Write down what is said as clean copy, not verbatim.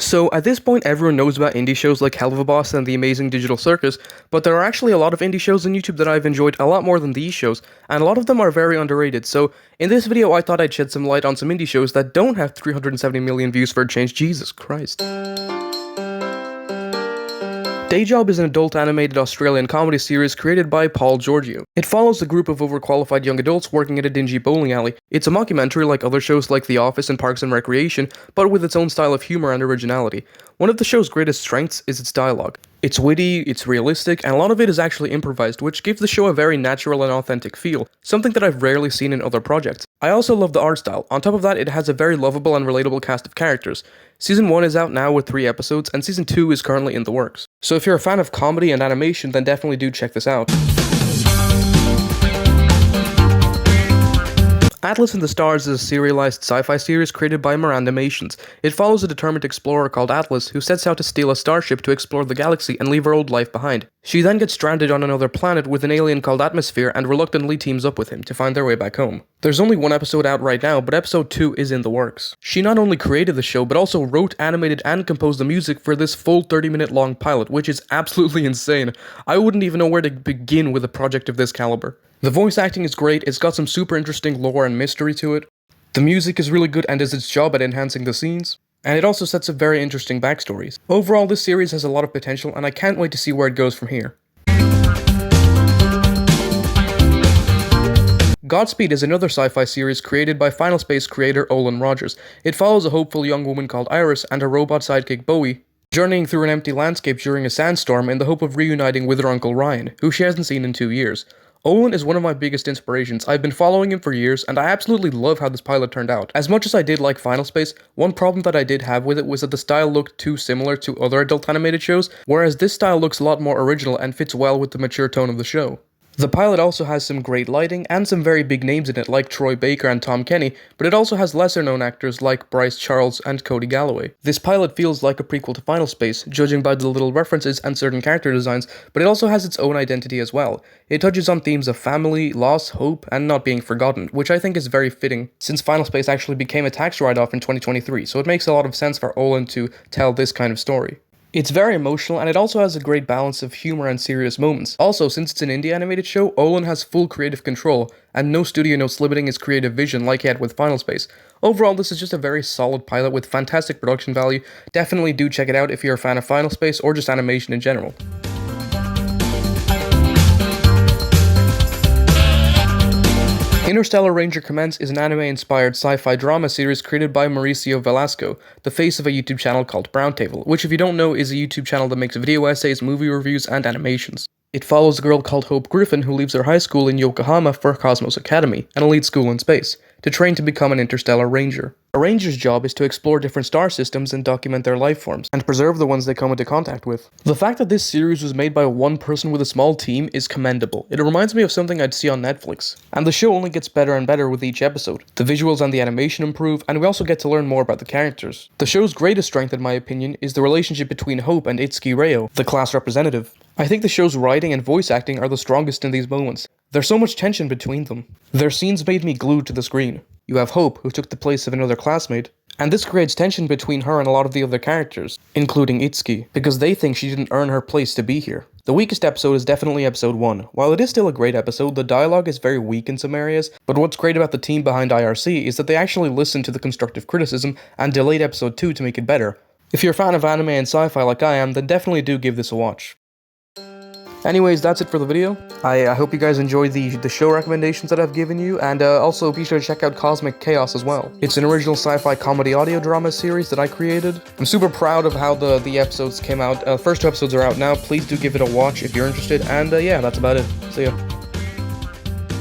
So at this point everyone knows about indie shows like Hell of a Boss and The Amazing Digital Circus, but there are actually a lot of indie shows on YouTube that I've enjoyed a lot more than these shows, and a lot of them are very underrated. So in this video I thought I'd shed some light on some indie shows that don't have 370 million views for a change. Jesus Christ. Day Job is an adult animated Australian comedy series created by Paul Giorgio. It follows a group of overqualified young adults working at a dingy bowling alley. It's a mockumentary like other shows like The Office and Parks and Recreation, but with its own style of humor and originality. One of the show's greatest strengths is its dialogue. It's witty, it's realistic, and a lot of it is actually improvised, which gives the show a very natural and authentic feel, something that I've rarely seen in other projects. I also love the art style. On top of that, it has a very lovable and relatable cast of characters. Season 1 is out now with 3 episodes, and Season 2 is currently in the works. So if you're a fan of comedy and animation, then definitely do check this out. Atlas in the Stars is a serialized sci-fi series created by Mirandamations. It follows a determined explorer called Atlas who sets out to steal a starship to explore the galaxy and leave her old life behind. She then gets stranded on another planet with an alien called Atmosphere and reluctantly teams up with him to find their way back home. There's only 1 episode out right now, but episode 2 is in the works. She not only created the show, but also wrote, animated, and composed the music for this full 30-minute long pilot, which is absolutely insane. I wouldn't even know where to begin with a project of this caliber. The voice acting is great, it's got some super interesting lore and mystery to it. The music is really good and does its job at enhancing the scenes. And it also sets up very interesting backstories. Overall, this series has a lot of potential, and I can't wait to see where it goes from here. Godspeed is another sci-fi series created by Final Space creator Olin Rogers. It follows a hopeful young woman called Iris and her robot sidekick Bowie, journeying through an empty landscape during a sandstorm in the hope of reuniting with her uncle Ryan, who she hasn't seen in 2 years. Olin is one of my biggest inspirations. I've been following him for years, and I absolutely love how this pilot turned out. As much as I did like Final Space, one problem that I did have with it was that the style looked too similar to other adult animated shows, whereas this style looks a lot more original and fits well with the mature tone of the show. The pilot also has some great lighting and some very big names in it like Troy Baker and Tom Kenny, but it also has lesser known actors like Bryce Charles and Cody Galloway. This pilot feels like a prequel to Final Space, judging by the little references and certain character designs, but it also has its own identity as well. It touches on themes of family, loss, hope, and not being forgotten, which I think is very fitting, since Final Space actually became a tax write-off in 2023, so it makes a lot of sense for Olin to tell this kind of story. It's very emotional, and it also has a great balance of humor and serious moments. Also, since it's an indie animated show, Olin has full creative control, and no studio notes limiting his creative vision like he had with Final Space. Overall, this is just a very solid pilot with fantastic production value. Definitely do check it out if you're a fan of Final Space or just animation in general. Interstellar Ranger Commence is an anime-inspired sci-fi drama series created by Mauricio Velasco, the face of a YouTube channel called Brown Table, which if you don't know is a YouTube channel that makes video essays, movie reviews, and animations. It follows a girl called Hope Griffin who leaves her high school in Yokohama for Cosmos Academy, an elite school in space, to train to become an interstellar ranger. A ranger's job is to explore different star systems and document their life forms, and preserve the ones they come into contact with. The fact that this series was made by one person with a small team is commendable. It reminds me of something I'd see on Netflix. And the show only gets better and better with each episode. The visuals and the animation improve, and we also get to learn more about the characters. The show's greatest strength, in my opinion, is the relationship between Hope and Itsuki Reo, the class representative. I think the show's writing and voice acting are the strongest in these moments. There's so much tension between them. Their scenes made me glued to the screen. You have Hope, who took the place of another classmate, and this creates tension between her and a lot of the other characters, including Itsuki, because they think she didn't earn her place to be here. The weakest episode is definitely episode 1. While it is still a great episode, the dialogue is very weak in some areas, but what's great about the team behind IRC is that they actually listened to the constructive criticism and delayed episode 2 to make it better. If you're a fan of anime and sci-fi like I am, then definitely do give this a watch. Anyways, that's it for the video. I hope you guys enjoyed the show recommendations that I've given you, and also be sure to check out Cosmic Chaos as well. It's an original sci-fi comedy audio drama series that I created. I'm super proud of how the episodes came out. First 2 episodes are out now. Please do give it a watch if you're interested, and yeah, that's about it. See ya.